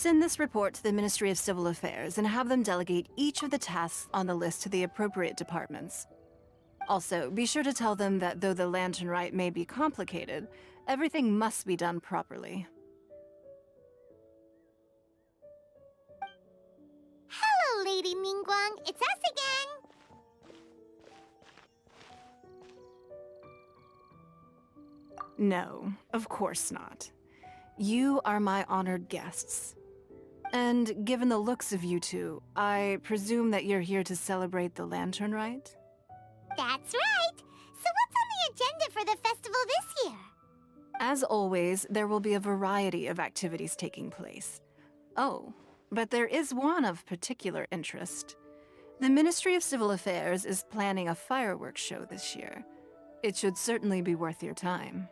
Send this report to the Ministry of Civil Affairs and have them delegate each of the tasks on the list to the appropriate departments. Also, be sure to tell them that though the Lantern Rite may be complicated, everything must be done properly. Hello, Lady Ningguang. It's us again. No, of course not. You are my honored guests. And given the looks of you two, I presume that you're here to celebrate the Lantern Rite? That's right. So what's on the agenda for the festival this year? As always, there will be a variety of activities taking place. Oh, but there is one of particular interest. The Ministry of Civil Affairs is planning a fireworks show this year. It should certainly be worth your time.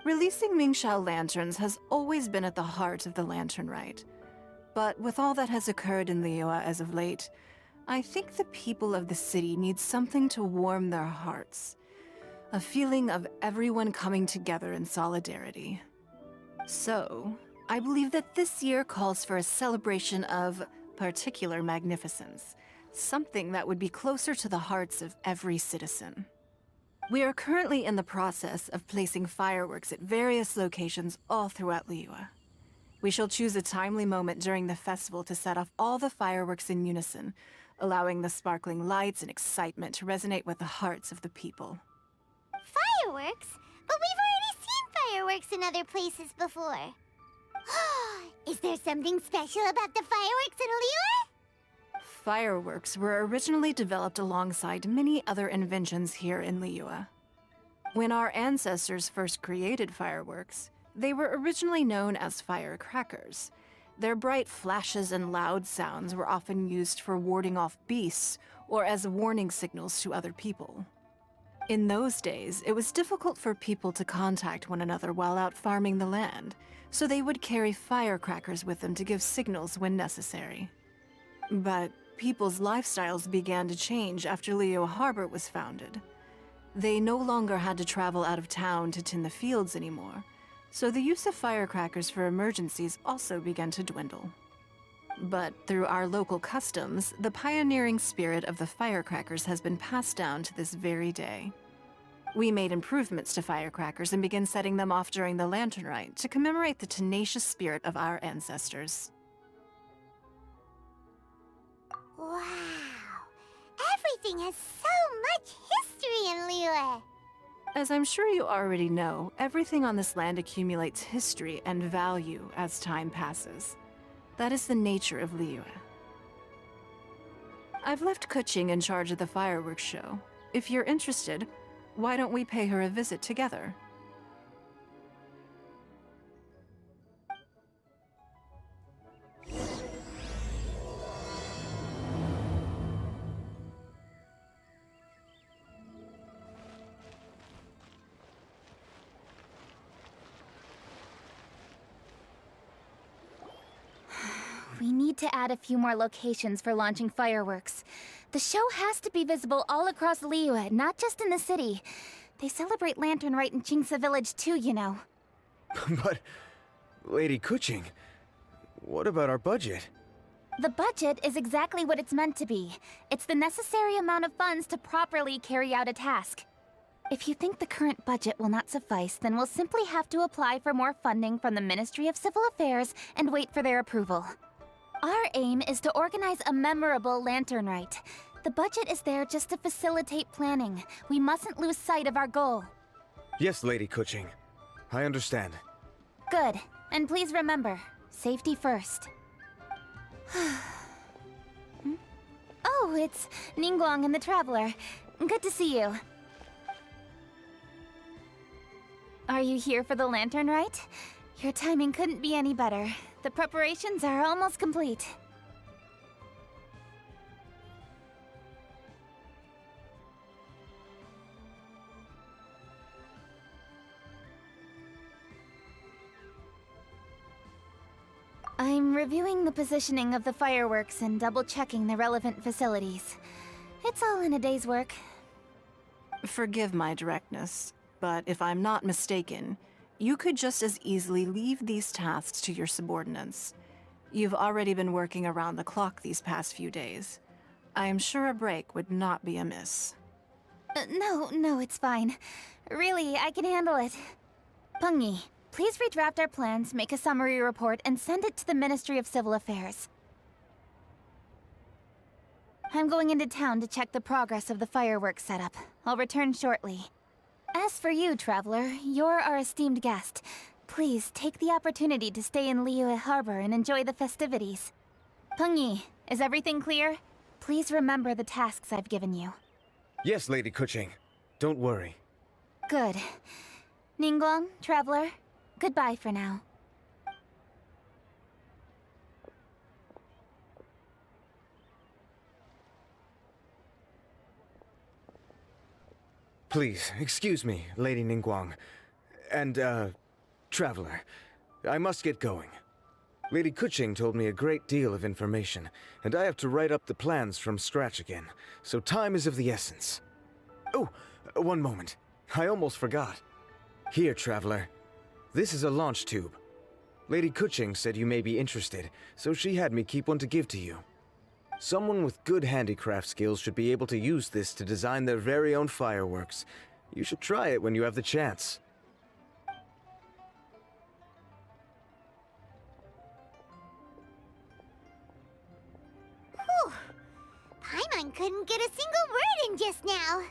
Releasing Mingxiao lanterns has always been at the heart of the Lantern Rite. But with all that has occurred in Liyue as of late, I think the people of the city need something to warm their hearts. A feeling of everyone coming together in solidarity. So, I believe that this year calls for a celebration of particular magnificence. Something that would be closer to the hearts of every citizen. We are currently in the process of placing fireworks at various locations all throughout Liyue. We shall choose a timely moment during the festival to set off all the fireworks in unison, allowing the sparkling lights and excitement to resonate with the hearts of the people. Fireworks? But we've already seen fireworks in other places before. Is there something special about the fireworks in Liyue? Fireworks were originally developed alongside many other inventions here in Liyue. When our ancestors first created fireworks, they were originally known as firecrackers. Their bright flashes and loud sounds were often used for warding off beasts or as warning signals to other people. In those days, it was difficult for people to contact one another while out farming the land, so they would carry firecrackers with them to give signals when necessary. But people's lifestyles began to change after Liyue Harbor was founded. They no longer had to travel out of town to tend the fields anymore, so the use of firecrackers for emergencies also began to dwindle. But through our local customs, the pioneering spirit of the firecrackers has been passed down to this very day. We made improvements to firecrackers and began setting them off during the Lantern Rite to commemorate the tenacious spirit of our ancestors. Wow! Everything has so much history in Liyue! As I'm sure you already know, everything on this land accumulates history and value as time passes. That is the nature of Liyue. I've left Kuching in charge of the fireworks show. If you're interested, why don't we pay her a visit together? We need to add a few more locations for launching fireworks. The show has to be visible all across Liyue, not just in the city. They celebrate Lantern Rite in Jingsa Village too, you know. But, Lady Kuching, what about our budget? The budget is exactly what it's meant to be. It's the necessary amount of funds to properly carry out a task. If you think the current budget will not suffice, then we'll simply have to apply for more funding from the Ministry of Civil Affairs and wait for their approval. Our aim is to organize a memorable Lantern Rite. The budget is there just to facilitate planning. We mustn't lose sight of our goal. Yes, Lady Kuching. I understand. Good. And please remember, safety first. Oh, it's Ningguang and the Traveler. Good to see you. Are you here for the Lantern Rite? Your timing couldn't be any better. The preparations are almost complete. I'm reviewing the positioning of the fireworks and double-checking the relevant facilities. It's all in a day's work. Forgive my directness, but if I'm not mistaken, you could just as easily leave these tasks to your subordinates. You've already been working around the clock these past few days. I am sure a break would not be amiss. No, it's fine. Really, I can handle it. Pungi, please redraft our plans, make a summary report, and send it to the Ministry of Civil Affairs. I'm going into town to check the progress of the fireworks setup. I'll return shortly. As for you, Traveler, you're our esteemed guest. Please take the opportunity to stay in Liyue Harbor and enjoy the festivities. Pungi, is everything clear? Please remember the tasks I've given you. Yes, Lady Kuching. Don't worry. Good. Ningguang, Traveler, goodbye for now. Please, excuse me, Lady Ningguang. And, Traveler. I must get going. Lady Kuching told me a great deal of information, and I have to write up the plans from scratch again, so time is of the essence. Oh, one moment. I almost forgot. Here, Traveler. This is a launch tube. Lady Kuching said you may be interested, so she had me keep one to give to you. Someone with good handicraft skills should be able to use this to design their very own fireworks. You should try it when you have the chance. Whew. Paimon couldn't get a single word in just now.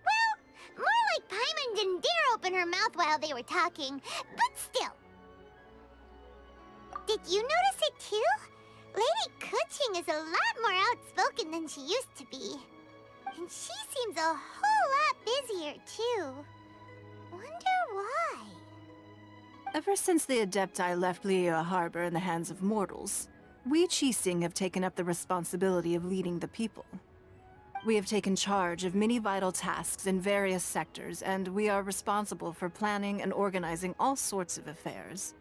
Well, more like Paimon didn't dare open her mouth while they were talking, but still. Did you notice it too? Lady Kuching is a lot more outspoken than she used to be. And she seems a whole lot busier too. Wonder why? Ever since the Adepti left Liyue Harbor in the hands of mortals, we Qixing have taken up the responsibility of leading the people. We have taken charge of many vital tasks in various sectors, and we are responsible for planning and organizing all sorts of affairs.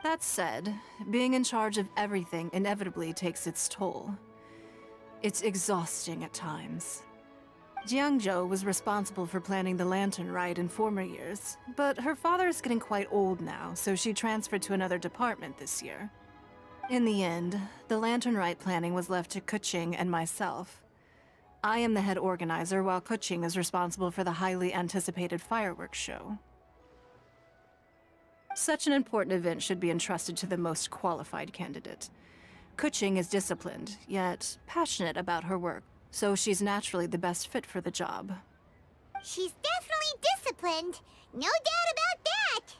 That said, being in charge of everything inevitably takes its toll. It's exhausting at times. Jiangzhou was responsible for planning the Lantern Rite in former years, but her father is getting quite old now, so she transferred to another department this year. In the end, the Lantern Rite planning was left to Kuching and myself. I am the head organizer, while Kuching is responsible for the highly anticipated fireworks show. Such an important event should be entrusted to the most qualified candidate. Kuching is disciplined, yet passionate about her work, so she's naturally the best fit for the job. She's definitely disciplined. No doubt about that.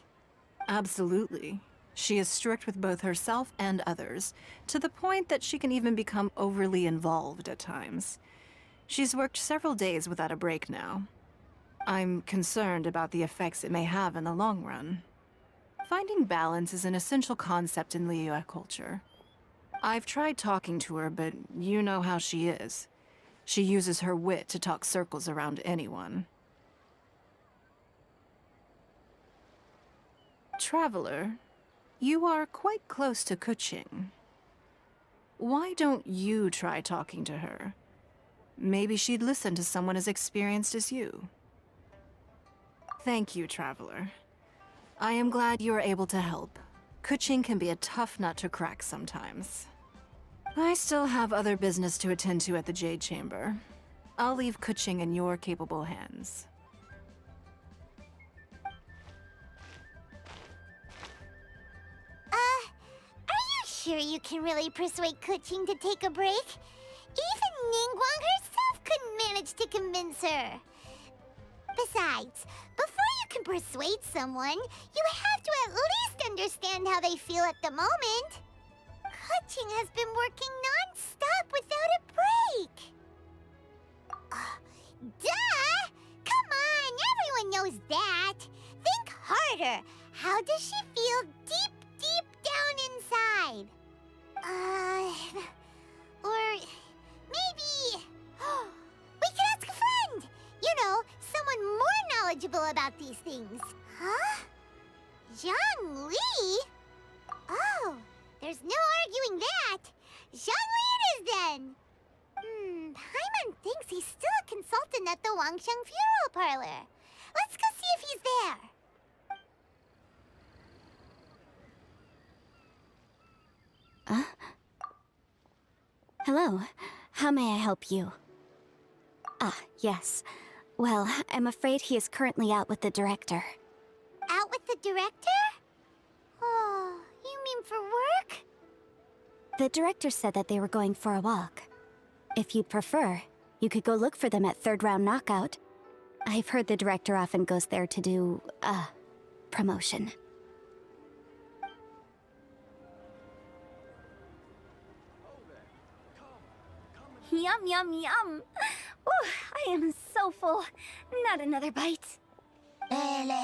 Absolutely. She is strict with both herself and others, to the point that she can even become overly involved at times. She's worked several days without a break now. I'm concerned about the effects it may have in the long run. Finding balance is an essential concept in Liyue culture. I've tried talking to her, but you know how she is. She uses her wit to talk circles around anyone. Traveler, you are quite close to Kuching. Why don't you try talking to her? Maybe she'd listen to someone as experienced as you. Thank you, Traveler. I am glad you are able to help. Kuching can be a tough nut to crack sometimes. I still have other business to attend to at the Jade Chamber. I'll leave Kuching in your capable hands. Are you sure you can really persuade Kuching to take a break? Even Ningguang herself couldn't manage to convince her. Besides, before you can persuade someone, you have to at least understand how they feel at the moment. Kuching has been working non-stop without a break. Duh! Come on, everyone knows that. Think harder. How does she feel deep down inside? Or maybe... we could ask a friend! You know, someone more knowledgeable about these things. Huh? Zhang Li? Oh, there's no arguing that. Zhang Li it is then. Paimon thinks he's still a consultant at the Wangsheng Funeral Parlor. Let's go see if he's there. Hello. How may I help you? Ah, yes. Well, I'm afraid he is currently out with the director. Out with the director? Oh, you mean for work? The director said that they were going for a walk. If you'd prefer, you could go look for them at third round knockout. I've heard the director often goes there to do, promotion. Yum, yum, yum. Ooh, I am so full. Not another bite. Hats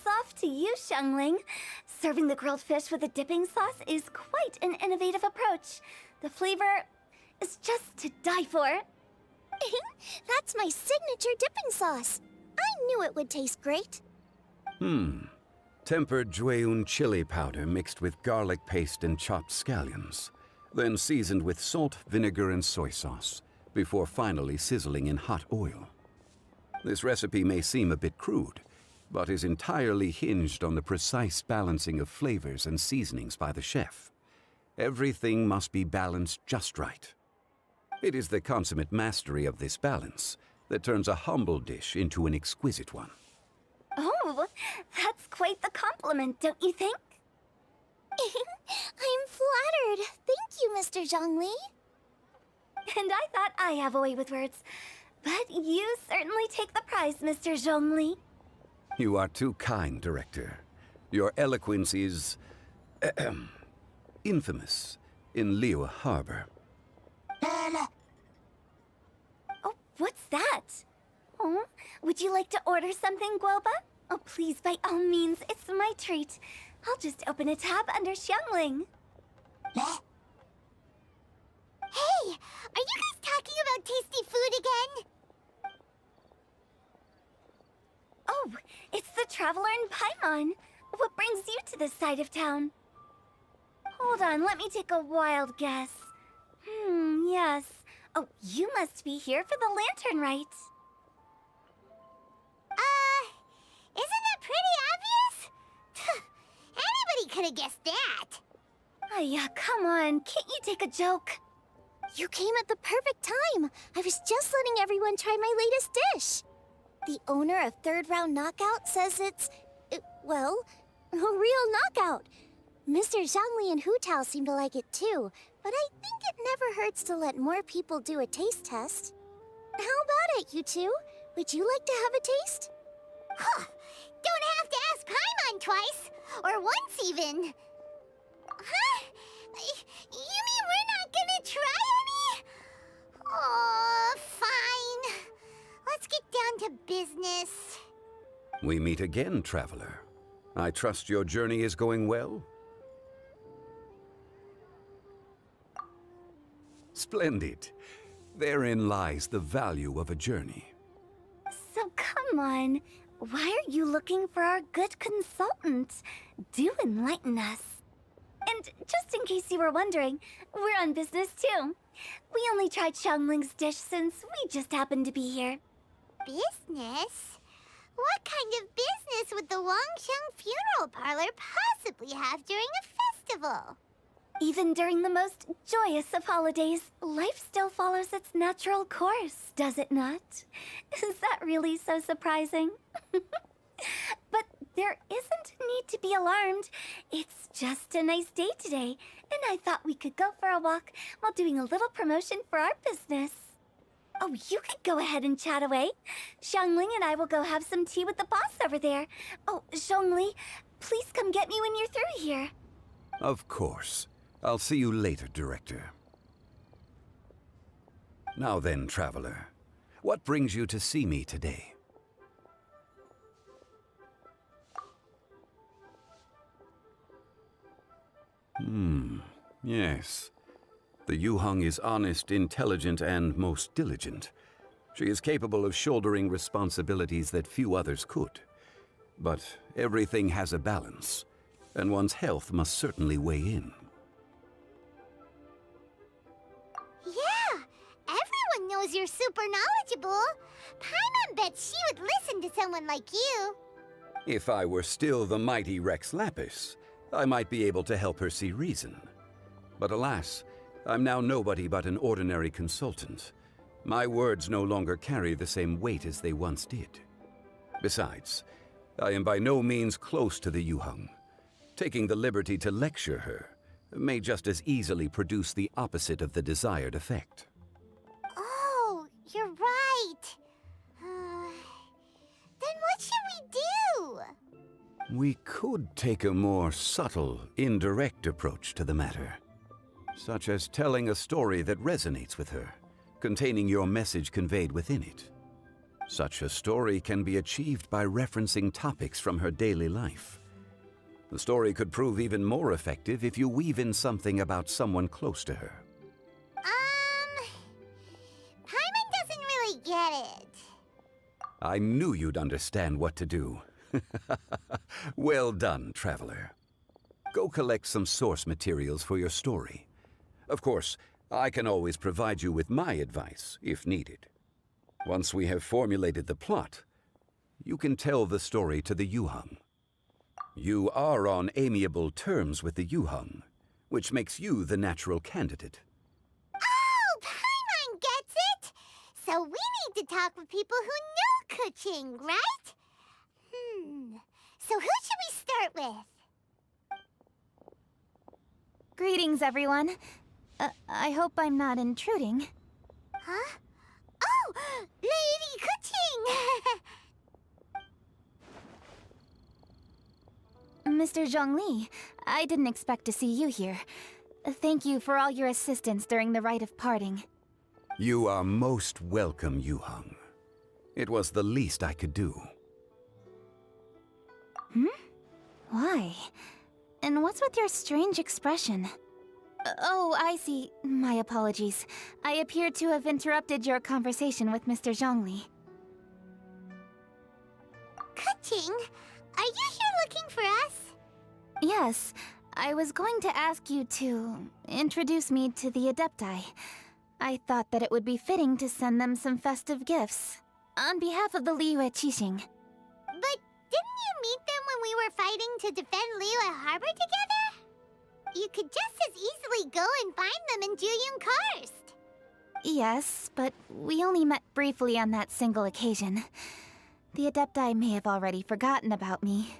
off to you, Xiangling. Serving the grilled fish with a dipping sauce is quite an innovative approach. The flavor is just to die for. That's my signature dipping sauce. I knew it would taste great. Tempered Jueyun chili powder mixed with garlic paste and chopped scallions, then seasoned with salt, vinegar, and soy sauce, before finally sizzling in hot oil. This recipe may seem a bit crude, but is entirely hinged on the precise balancing of flavors and seasonings by the chef. Everything must be balanced just right. It is the consummate mastery of this balance that turns a humble dish into an exquisite one. Oh, that's quite the compliment, don't you think? I'm flattered. Thank you, Mr. Zhongli. And I thought I have a way with words. But you certainly take the prize, Mr. Zhongli. You are too kind, Director. Your eloquence is infamous in Liyue Harbor. Oh, what's that? Oh, would you like to order something, Guoba? Oh, please, by all means, it's my treat. I'll just open a tab under Xiangling. Hey, are you guys talking about tasty food again? Oh, it's the Traveler in Paimon. What brings you to this side of town? Hold on, let me take a wild guess. Yes. Oh, you must be here for the Lantern Rite. Isn't that pretty obvious? Anybody could have guessed that. Oh, yeah, come on. Can't you take a joke? You came at the perfect time. I was just letting everyone try my latest dish. The owner of Third Round Knockout says it's, well, a real knockout. Mr. Zhangli and Hu Tao seem to like it too, but I think it never hurts to let more people do a taste test. How about it, you two? Would you like to have a taste? Huh. Don't have to ask Paimon twice, or once even. Huh? You mean we're not gonna try any? Oh, fine. Let's get down to business. We meet again, Traveler. I trust your journey is going well? Splendid. Therein lies the value of a journey. So come on. Why are you looking for our good consultant? Do enlighten us. And just in case you were wondering, we're on business too. We only tried Xiangling's dish since we just happened to be here. Business? What kind of business would the Wangsheng Funeral Parlor possibly have during a festival? Even during the most joyous of holidays, life still follows its natural course, does it not? Is that really so surprising? But there isn't need to be alarmed. It's just a nice day today, and I thought we could go for a walk while doing a little promotion for our business. Oh, you could go ahead and chat away. Xiangling and I will go have some tea with the boss over there. Oh, Zhongli, please come get me when you're through here. Of course. I'll see you later, Director. Now then, Traveler, what brings you to see me today? Yes. The Yuheng is honest, intelligent, and most diligent. She is capable of shouldering responsibilities that few others could. But everything has a balance, and one's health must certainly weigh in. Yeah, everyone knows you're super knowledgeable. Paimon bets she would listen to someone like you. If I were still the mighty Rex Lapis, I might be able to help her see reason. But alas, I'm now nobody but an ordinary consultant. My words no longer carry the same weight as they once did. Besides, I am by no means close to the Yuheng. Taking the liberty to lecture her may just as easily produce the opposite of the desired effect. Oh, you're right. Then what should we do? We could take a more subtle, indirect approach to the matter, such as telling a story that resonates with her, containing your message conveyed within it. Such a story can be achieved by referencing topics from her daily life. The story could prove even more effective if you weave in something about someone close to her. Paimon doesn't really get it. I knew you'd understand what to do. Well done, Traveler. Go collect some source materials for your story. Of course, I can always provide you with my advice, if needed. Once we have formulated the plot, you can tell the story to the Yuheng. You are on amiable terms with the Yuheng, which makes you the natural candidate. Oh, Paimon gets it! So we need to talk with people who know Kuching, right? So who should we start with? Greetings, everyone. I hope I'm not intruding. Huh? Oh! Lady Kuching! Mr. Zhongli, I didn't expect to see you here. Thank you for all your assistance during the rite of parting. You are most welcome, Yuheng. It was the least I could do. Why? And what's with your strange expression? Oh, I see. My apologies. I appear to have interrupted your conversation with Mr. Zhongli. Kuching, are you here looking for us? Yes, I was going to ask you to introduce me to the Adepti. I thought that it would be fitting to send them some festive gifts. On behalf of the Liyue Qixing. But didn't you meet them when we were fighting to defend Liyue Harbor together? You could just as easily go and find them in Juyun Karst. Yes, but we only met briefly on that single occasion. The Adepti may have already forgotten about me,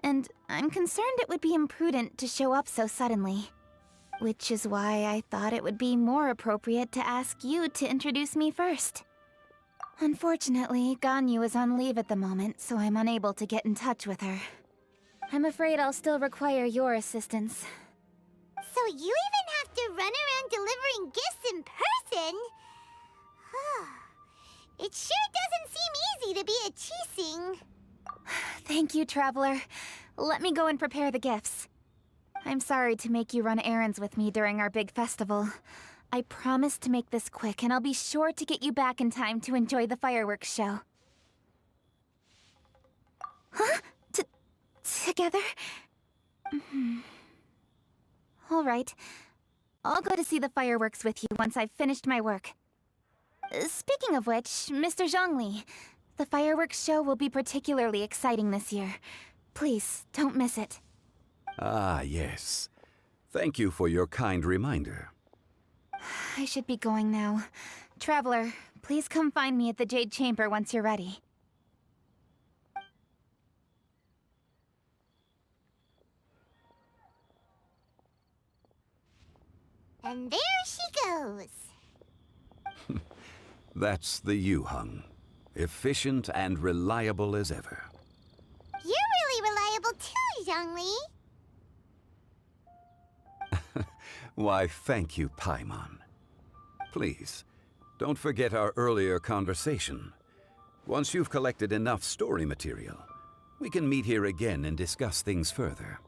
and I'm concerned it would be imprudent to show up so suddenly. Which is why I thought it would be more appropriate to ask you to introduce me first. Unfortunately, Ganyu is on leave at the moment, so I'm unable to get in touch with her. I'm afraid I'll still require your assistance. So you even have to run around delivering gifts in person? It sure doesn't seem easy to be a Qixing. Thank you, Traveler. Let me go and prepare the gifts. I'm sorry to make you run errands with me during our big festival. I promise to make this quick, and I'll be sure to get you back in time to enjoy the fireworks show. Huh? Together? All right. I'll go to see the fireworks with you once I've finished my work. Speaking of which, Mr. Zhongli, the fireworks show will be particularly exciting this year. Please, don't miss it. Ah, yes. Thank you for your kind reminder. I should be going now. Traveler, please come find me at the Jade Chamber once you're ready. And there she goes. That's the Yuheng. Efficient and reliable as ever. You're really reliable too, Zhongli. Why, thank you, Paimon. Please, don't forget our earlier conversation. Once you've collected enough story material, we can meet here again and discuss things further.